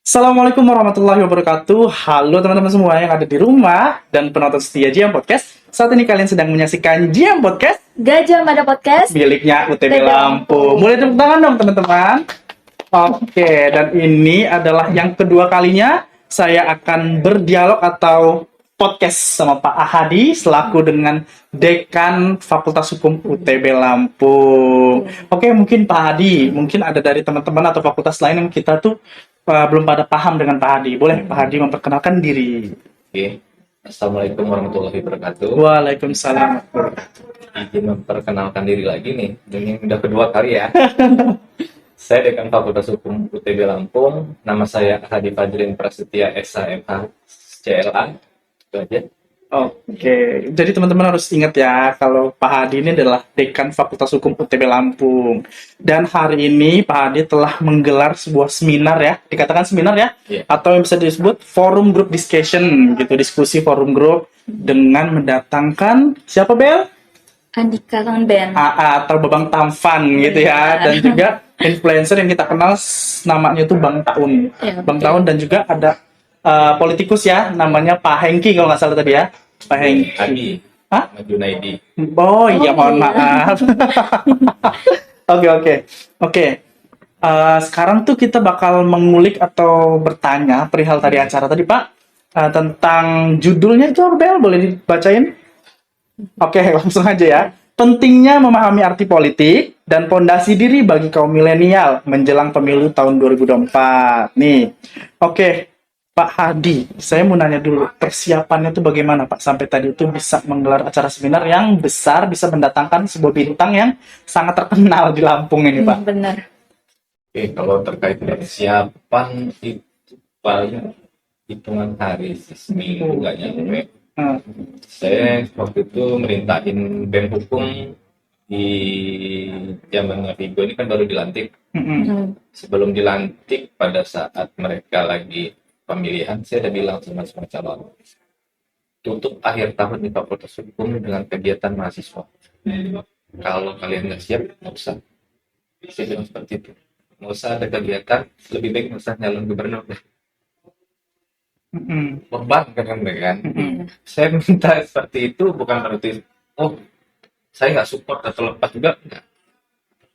Assalamualaikum warahmatullahi wabarakatuh. Halo teman-teman semua yang ada di rumah dan penonton setia Jiam Podcast. Saat ini kalian sedang menyaksikan Jiam Podcast Gajah Mada Podcast. miliknya UTB UTB Lampung. Mulai tepuk tangan dong teman-teman. Oke, dan ini adalah yang kedua kalinya saya akan berdialog atau podcast sama Pak Ahadi selaku dengan Dekan Fakultas Hukum UTB Lampung. Oke, mungkin Pak Hadi, mungkin ada dari teman-teman atau fakultas lain yang kita tuh belum pada paham dengan Pak Hadi. Boleh Pak Hadi memperkenalkan diri? Oke, Assalamualaikum warahmatullahi wabarakatuh. Waalaikumsalam. Izin memperkenalkan diri lagi nih, ini udah kedua kali ya. Saya Dekan Fakultas Hukum UTB Lampung, nama saya Hadi Fajrin Prasetya SHMH CLA, itu aja. Oke, jadi teman-teman harus ingat ya, kalau Pak Hadi ini adalah Dekan Fakultas Hukum UTB Lampung. Dan hari ini Pak Hadi telah menggelar sebuah seminar ya, dikatakan seminar ya, Iya. atau yang bisa disebut forum group discussion gitu, diskusi forum group dengan mendatangkan siapa Bel? Andika Kang Ben. AA atau Babang Tampan gitu ya, dan juga influencer yang kita kenal namanya itu Bang Taun. Ya, Bang betul. Taun dan juga ada politikus ya, namanya Pak Hengki kalau nggak salah tadi ya. Pak Hengki. Adi, Hah? Ahmad Junaidi. Oh iya, mohon iya. maaf. Oke. Sekarang tuh kita bakal mengulik atau bertanya perihal tadi acara tadi Pak. Tentang judulnya itu apa Bel? Boleh dibacain? Oke, langsung aja ya. Pentingnya memahami arti politik dan pondasi diri bagi kaum milenial menjelang pemilu tahun 2024. Nih, oke, Pak Hadi, saya mau nanya dulu, persiapannya tuh bagaimana Pak sampai tadi itu bisa menggelar acara seminar yang besar, bisa mendatangkan sebuah bintang yang sangat terkenal di Lampung ini Pak. Benar. Oke, kalau terkait persiapan itu paling hitungan hari sih, seminggu nggak nyampe. Hmm. Saya waktu itu merintahin BEM Hukum di zamannya Vigo, ini kan baru dilantik. Mm-mm. Sebelum dilantik, pada saat mereka lagi pemilihan, saya udah bilang sama semua calon, tutup akhir tahun di Fakultas Hukum dengan kegiatan mahasiswa. Kalau kalian nggak siap, nggak usah. Saya bilang seperti itu. Nggak usah ada kegiatan, lebih baik nggak usah nyalon gubernur deh. Mm-mm. Korban kan, kan? Mm-mm. Saya minta seperti itu bukan berarti, oh, saya nggak support atau lepas juga, enggak.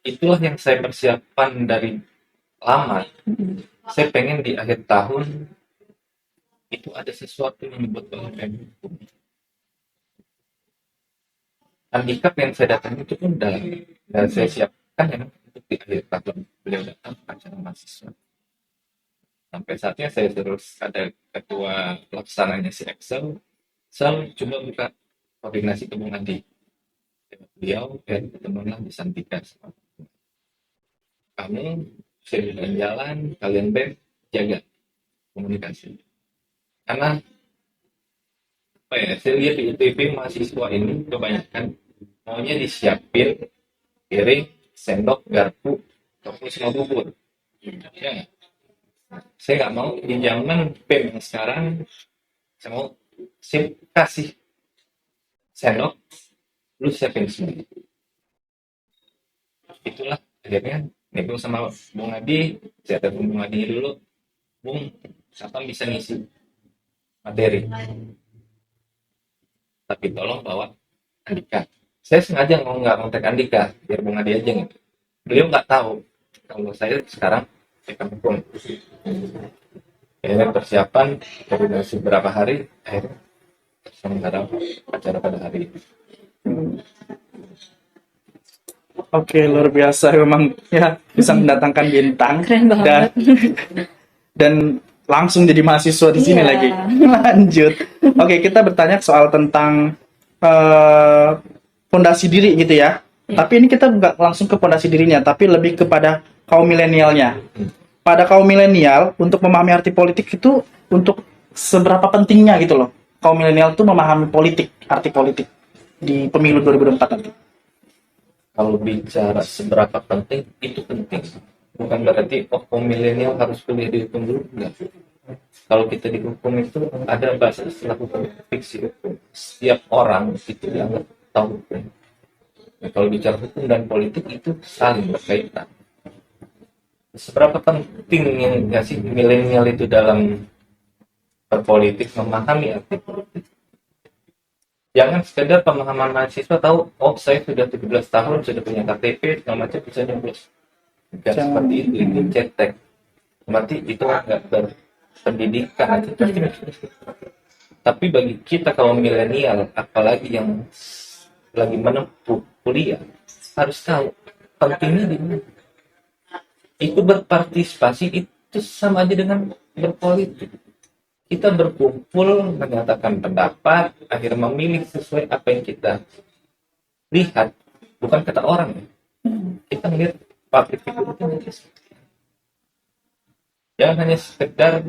Itulah yang saya persiapan dari lama. Saya pengen di akhir tahun itu ada sesuatu yang dibuat oleh BEM Hukum. Handicap yang saya datang itu pun dan saya siapkan yang untuk di akhir tahun beliau datang acara mahasiswa. Sampai saatnya saya terus ada ketua pelaksananya si Excel, saya coba buka koordinasi ke Bung Adi. Beliau ketemulah di Santika. Kamu saya jalan, kalian BEM jaga komunikasi. Karena apa ya, saya lihat di UTB mahasiswa ini kebanyakan maunya disiapin piring, sendok, garpu, ataupun semua bubur. Ya, nggak? Saya nggak mau di zaman BEM yang sekarang, saya mau kasih sendok, lu siapin semua. Itulah akhirnya nego sama Bung Adi, saya telepon Bung Adi dulu, Bung, siapa bisa ngisi materi? Tapi tolong bawa Andika. Saya sengaja nggak kontak Andika, biar Bung Adi aja gitu. Beliau nggak tahu kalau saya sekarang dekan hukum. Akhirnya persiapan koordinasi beberapa hari, akhirnya sementara acara pada hari ini. Oke, luar biasa memang ya, bisa mendatangkan bintang Keren dan banget. dan langsung jadi mahasiswa di sini Iya. lagi. Lanjut. Oke, kita bertanya soal tentang fondasi diri gitu ya. Tapi ini kita nggak langsung ke fondasi dirinya, tapi lebih kepada kaum milenialnya. Pada kaum milenial, untuk memahami arti politik itu untuk seberapa pentingnya gitu loh. Kaum milenial tuh memahami politik, arti politik di pemilu 2024 nanti. Kalau bicara seberapa penting, itu penting. Bukan berarti kaum milenial harus kuliah di hukum dulu, enggak. Kalau kita di hukum itu ada bahasa istilah hukum fiksi hukum. Setiap orang itu dianggap tahu hukum. Nah, kalau bicara hukum dan politik itu saling berkaitan. seberapa penting yang nggak sih milenial itu dalam berpolitik, memahami arti politik. Jangan sekedar pemahaman mahasiswa tahu, oh saya sudah 17 tahun, sudah punya KTP, segala macam bisa nyoblos. Bukan Jangan. seperti itu cetek. Berarti itu nggak berpendidikan. Tapi bagi kita kaum milenial, apalagi yang lagi menempuh kuliah, harus tahu pentingnya di mana. Ikut berpartisipasi itu sama aja dengan berpolitik. Kita berkumpul, menyatakan pendapat, akhirnya memilih sesuai apa yang kita lihat, bukan kata orang ya. Kita melihat public figure itu nanti. Jangan hanya sekedar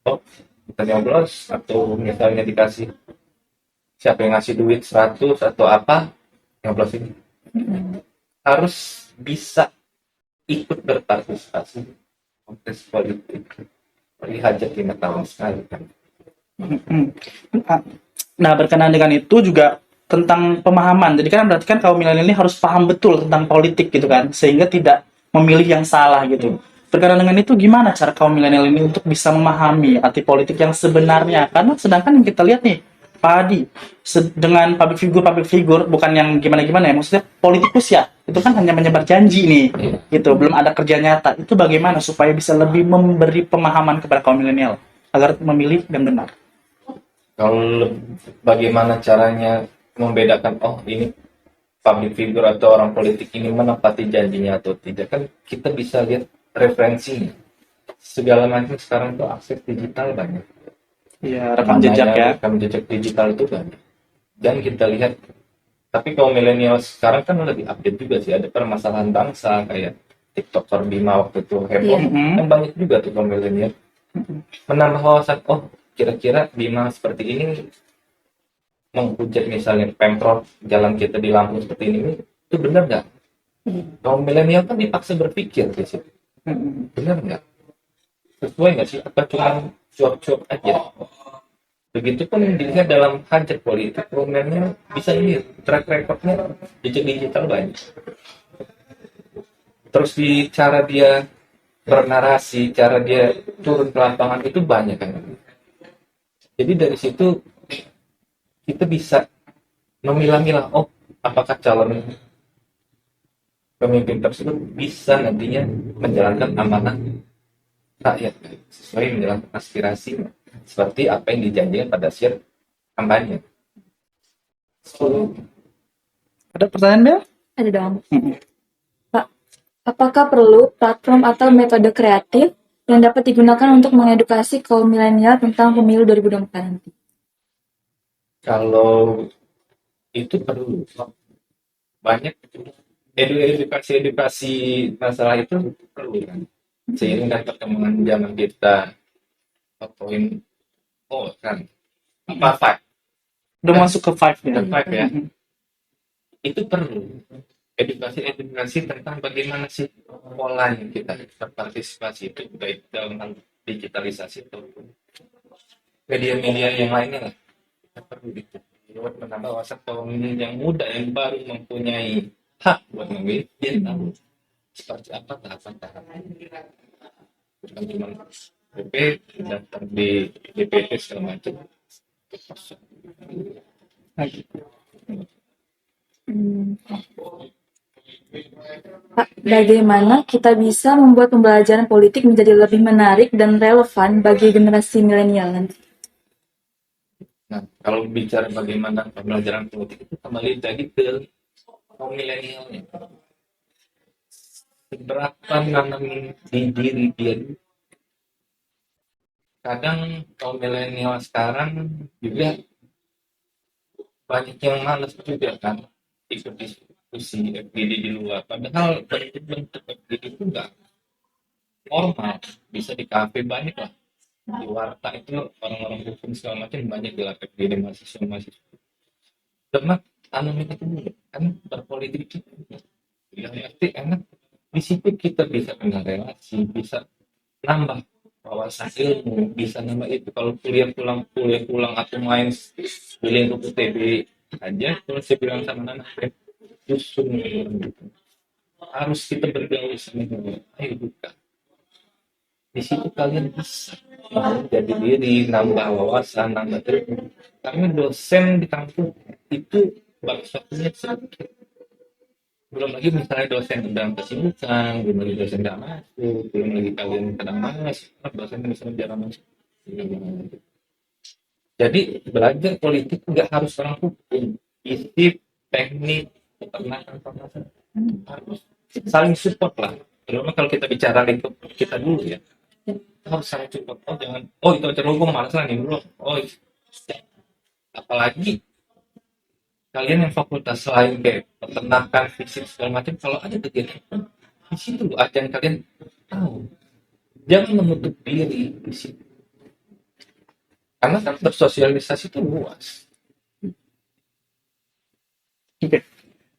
oh, kita nyoblos atau misalnya dikasih siapa yang ngasih duit 100 atau apa, nyoblos ini. Harus bisa ikut berpartisipasi konteks politik. Hajat 5 tahun sekali kan. Nah, berkenaan dengan itu juga tentang pemahaman. Jadi kan berarti kan kaum milenial ini harus paham betul tentang politik gitu kan, sehingga tidak memilih yang salah gitu. Berkenaan dengan itu, gimana cara kaum milenial ini untuk bisa memahami arti politik yang sebenarnya? Karena sedangkan yang kita lihat nih, Pak Adi, dengan public figure, bukan yang gimana-gimana ya, maksudnya politikus ya, itu kan hanya menyebar janji nih, gitu, belum ada kerja nyata. Itu bagaimana supaya bisa lebih memberi pemahaman kepada kaum milenial agar memilih yang benar? Kalau bagaimana caranya membedakan oh ini public figure atau orang politik ini menepati janjinya atau tidak, kan kita bisa lihat referensinya. Segala macam sekarang tuh akses digital banyak. Iya, rekam jejak ya. Rekam jejak digital itu banyak. Dan kita lihat, tapi kalau milenial sekarang kan lebih update juga sih, ada permasalahan bangsa kayak TikToker Bima waktu itu heboh, kan banyak juga tuh kalau milenial menambah wawasan, oh kira-kira Bima seperti ini menghujat misalnya Pemprov, jalan kita di Lampung seperti ini, itu benar nggak? Kaum milenial kan dipaksa berpikir di situ, benar nggak? Sesuai nggak sih? Apa cuma cuap-cuap aja? Begitupun dilihat dalam hajat politik, komennya bisa ini track recordnya jejak digital banyak. Terus di cara dia bernarasi, cara dia turun ke lapangan itu banyak kan. Jadi dari situ kita bisa memilah-milah, oh apakah calon pemimpin tersebut bisa nantinya menjalankan amanah rakyat sesuai menjalankan aspirasi seperti apa yang dijanjikan pada saat kampanye. Ada pertanyaan, Bel? Ada dong. Pak, apakah perlu platform atau metode kreatif yang dapat digunakan untuk mengedukasi kaum milenial tentang pemilu 2024 nanti? Kalau itu perlu banyak edukasi masalah itu perlu kan, seiring dengan perkembangan zaman kita 4.0 kan, apa 5 Udah masuk ke 5 ya. Ke 5 ya. Itu perlu edukasi tentang bagaimana sih pola yang kita berpartisipasi itu, baik dalam hal digitalisasi ataupun media-media yang lainnya lah. Kita perlu itu buat menambah wawasan kaum yang muda yang baru mempunyai hak buat memilih, dia tahu seperti apa tahapan-tahapan, bukan cuma PP daftar di DPT segala macam. Pak, bagaimana kita bisa membuat pembelajaran politik menjadi lebih menarik dan relevan bagi generasi milenial nanti? Nah, kalau bicara bagaimana pembelajaran politik itu kembali lagi ke kaum milenialnya. Seberapa nanamin di diri dia. Kadang kaum milenial sekarang juga banyak yang malas juga kan ikut diskusi FGD di luar. Padahal bentuk-bentuk FGD itu enggak normal. Bisa di kafe banyak lah. Di warta itu orang-orang hukum segala macam banyak di FGD mahasiswa. Cuma anonim itu kan berpolitik itu yang pasti enak. Di situ kita bisa kenal relasi, bisa nambah wawasan ilmu, bisa nambah itu. Kalau kuliah pulang atau main di lingkup UTB aja, terus saya bilang sama anak justru gitu. harus kita bergaul sama dunia. Ayo buka. Di situ kalian bisa jadi diri, nambah wawasan, nambah ilmu. Karena dosen di kampus itu baru satunya sedikit. Belum lagi misalnya dosen sedang kesibukan, belum lagi dosen tidak masuk, belum lagi kalian kadang malas, karena dosen misalnya jarang masuk. Jadi belajar politik nggak harus orang hukum, isi teknik, peternakan, farmasi, harus saling support lah. Terutama kalau kita bicara lingkup kita dulu ya, kita harus saling support. Oh jangan, oh itu acara hukum malas lah nih bro. Oh apalagi kalian yang fakultas lain kayak peternakan, fisik segala macam, kalau ada kegiatan di situ loh aja yang kalian tahu. Jangan menutup diri di situ. Karena kan bersosialisasi itu luas. Oke.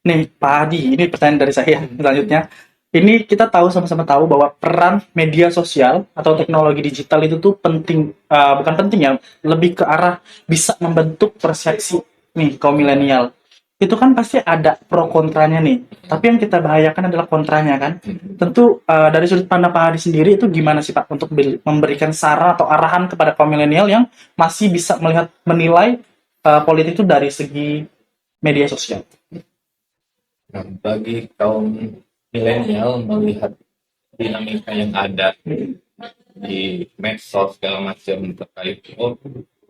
Nih, Pak Adi, ini pertanyaan dari saya selanjutnya. Ini kita tahu sama-sama tahu bahwa peran media sosial atau teknologi digital itu tuh penting, bukan penting ya, lebih ke arah bisa membentuk persepsi nih kaum milenial. Itu kan pasti ada pro kontranya nih. Tapi yang kita bahayakan adalah kontranya kan. Tentu dari sudut pandang Pak Adi sendiri itu gimana sih Pak untuk memberikan saran atau arahan kepada kaum milenial yang masih bisa melihat menilai politik itu dari segi media sosial. Nah, bagi kaum milenial melihat dinamika yang ada di medsos segala macam terkait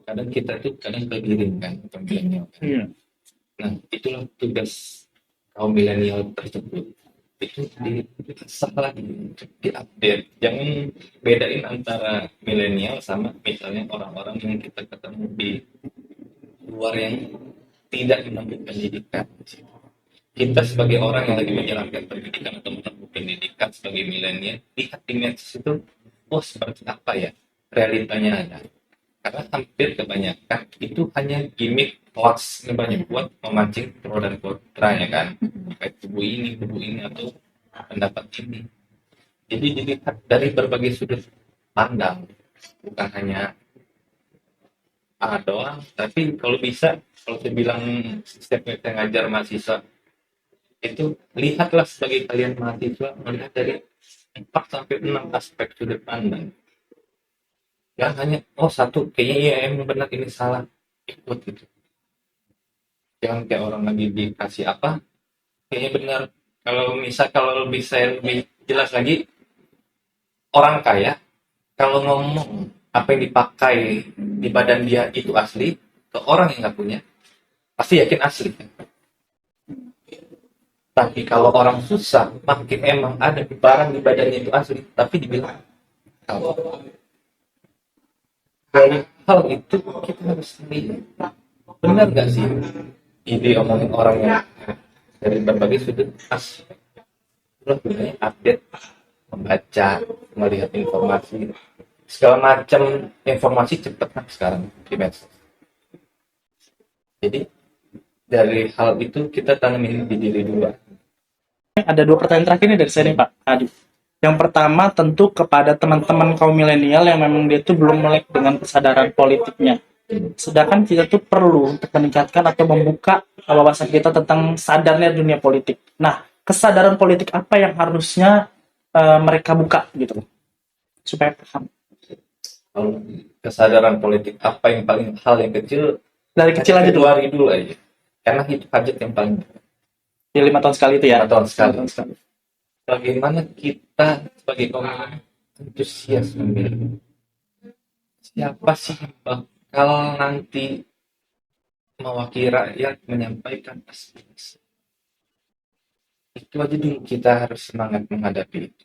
kadang kita tuh kadang kegiringan kaum milenial. Nah, itulah tugas kaum milenial tersebut. Itu diasah lagi, diupdate. Jangan bedain antara milenial sama misalnya orang-orang yang kita ketemu di luar yang tidak menempuh pendidikan. Kita sebagai orang yang lagi menjalankan pendidikan atau menempuh pendidikan sebagai milenial, lihat di medsos itu, oh seperti apa ya realitanya ada. Karena hampir kebanyakan itu hanya gimmick hoax banyak buat memancing pro dan kontra ya kan, kayak kubu ini atau pendapat ini. Jadi dilihat dari berbagai sudut pandang, bukan hanya A doang. Tapi kalau bisa, kalau saya bilang setiap kita ngajar mahasiswa itu lihatlah sebagai kalian mahasiswa melihat dari 4 sampai 6 aspek sudut pandang. Jangan hanya satu kayaknya iya emang benar ini salah ikut gitu. Jangan kayak orang lagi dikasih apa kayaknya benar. Kalau bisa lebih jelas lagi, orang kaya kalau ngomong apa yang dipakai di badan dia itu asli, ke orang yang nggak punya pasti yakin asli. Tapi kalau orang susah, makin emang ada barang di badannya itu asli, tapi dibilang kalau dari hal itu kita harus lihat benar nggak sih ide omongin orang yang dari berbagai sudut aspek. Lo gunanya update, membaca, melihat informasi, segala macam informasi cepat kan sekarang di medsos. Jadi dari hal itu kita tanamin di diri dulu. Ada 2 pertanyaan terakhir nih dari saya nih Pak Adi. Yang pertama tentu kepada teman-teman kaum milenial yang memang dia tuh belum melek dengan kesadaran politiknya. Sedangkan kita tuh perlu untuk meningkatkan atau membuka wawasan kita tentang sadarnya dunia politik. Nah, kesadaran politik apa yang harusnya mereka buka gitu supaya paham. Kalau kesadaran politik apa yang paling hal yang kecil Dari kecil aja dulu. Hari dulu aja. Karena itu hajat yang paling Ya 5 tahun sekali itu ya. 5 tahun sekali. 5 tahun sekali. Bagaimana kita sebagai kaum antusias memilih siapa sih yang bakal nanti mewakili rakyat menyampaikan aspirasi. Itu aja dulu kita harus semangat menghadapi itu.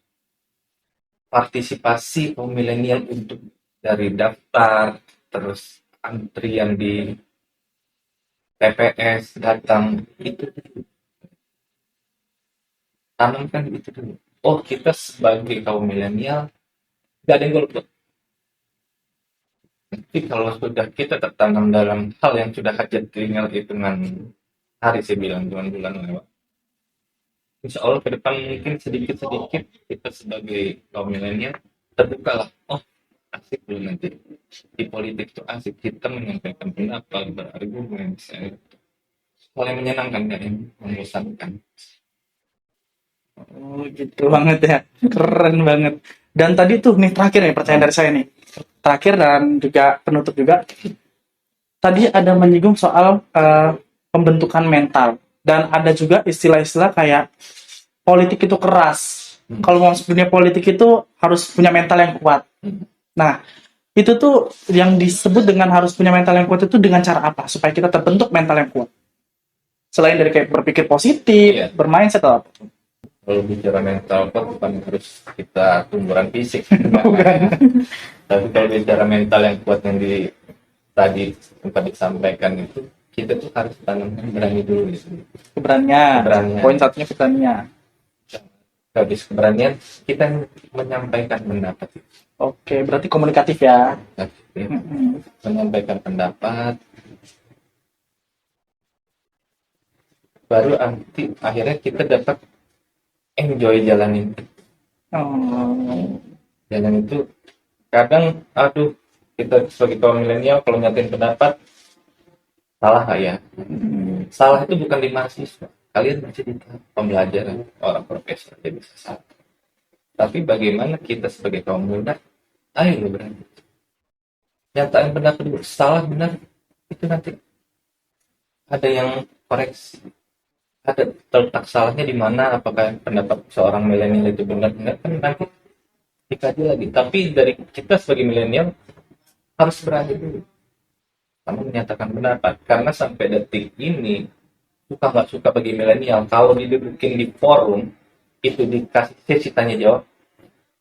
Partisipasi kaum milenial untuk dari daftar, terus antrian di TPS, datang, itu tanamkan itu dulu. Oh kita sebagai kaum milenial gak ada yang golput. Tapi kalau sudah kita tertanam dalam hal yang sudah hajat tinggal hitungan hari saya bilang bulan-bulan lewat, insya Allah ke depan mungkin sedikit-sedikit kita sebagai kaum milenial terbuka lah. Oh asik dulu nanti di politik itu asik kita menyampaikan pendapat berargumen, hal yang menyenangkan dan yang membosankan. Oh, gitu banget ya. Keren banget. Dan tadi tuh nih terakhir nih pertanyaan dari saya nih. Terakhir dan juga penutup juga. Tadi ada menyinggung soal pembentukan mental dan ada juga istilah-istilah kayak politik itu keras. Kalau mau masuk dunia politik itu harus punya mental yang kuat. Nah, itu tuh yang disebut dengan harus punya mental yang kuat itu dengan cara apa supaya kita terbentuk mental yang kuat? Selain dari kayak berpikir positif, Iya. bermindset atau apa? Kalau bicara mental kuat bukan harus kita tumbuhan fisik. Bukan. Tapi kalau bicara mental yang kuat yang tadi sempat disampaikan itu, kita tuh harus tanamkan berani dulu gitu. Keberanian. Keberanian. Poin satunya keberanian. Habis keberanian kita menyampaikan pendapat. Oke, berarti komunikatif ya. Menyampaikan pendapat, baru nanti akhirnya kita dapat enjoy jalanin. Oh. Jalan itu kadang kita sebagai kaum milenial kalau nyatain pendapat salah nggak ya? Salah itu bukan di mahasiswa, kalian masih di tahap pembelajaran, orang profesor aja bisa salah. Tapi bagaimana kita sebagai kaum muda, ayo lo berani nyatain pendapat dulu, salah benar itu nanti ada yang koreksi, ada terletak salahnya di mana, apakah pendapat seorang milenial itu benar enggak kan nanti dikaji lagi. Tapi dari kita sebagai milenial harus berani dulu sama menyatakan pendapat, karena sampai detik ini suka nggak suka bagi milenial kalau didudukin di forum itu dikasih sesi tanya jawab,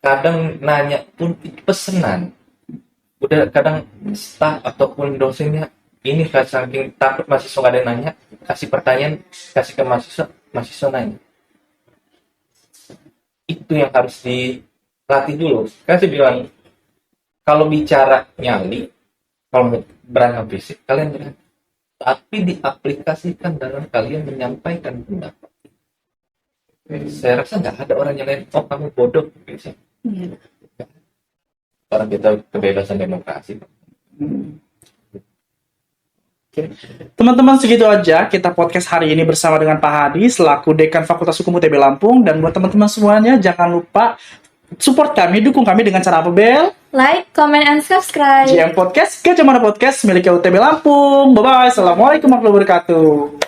kadang nanya pun itu pesenan, udah kadang staff ataupun dosennya ini saking takut mahasiswa nggak ada yang nanya, kasih pertanyaan, kasih ke mahasiswa nanya. Itu yang harus dilatih dulu. Kasih bilang, kalau bicara nyali, kalau berani fisik, kalian berani. Tapi diaplikasikan dalam kalian menyampaikan pendapat. Saya rasa nggak ada orang yang lain, oh kamu bodoh. Iya. Orang kita kebebasan demokrasi. Teman-teman, segitu aja kita podcast hari ini bersama dengan Pak Hadi selaku Dekan Fakultas Hukum UTB Lampung. Dan buat teman-teman semuanya, jangan lupa support kami, dukung kami dengan cara apa, Bel? Like, comment, and subscribe. GM Podcast, Gajah Mada Podcast milik UTB Lampung. Bye-bye. Assalamualaikum warahmatullahi wabarakatuh.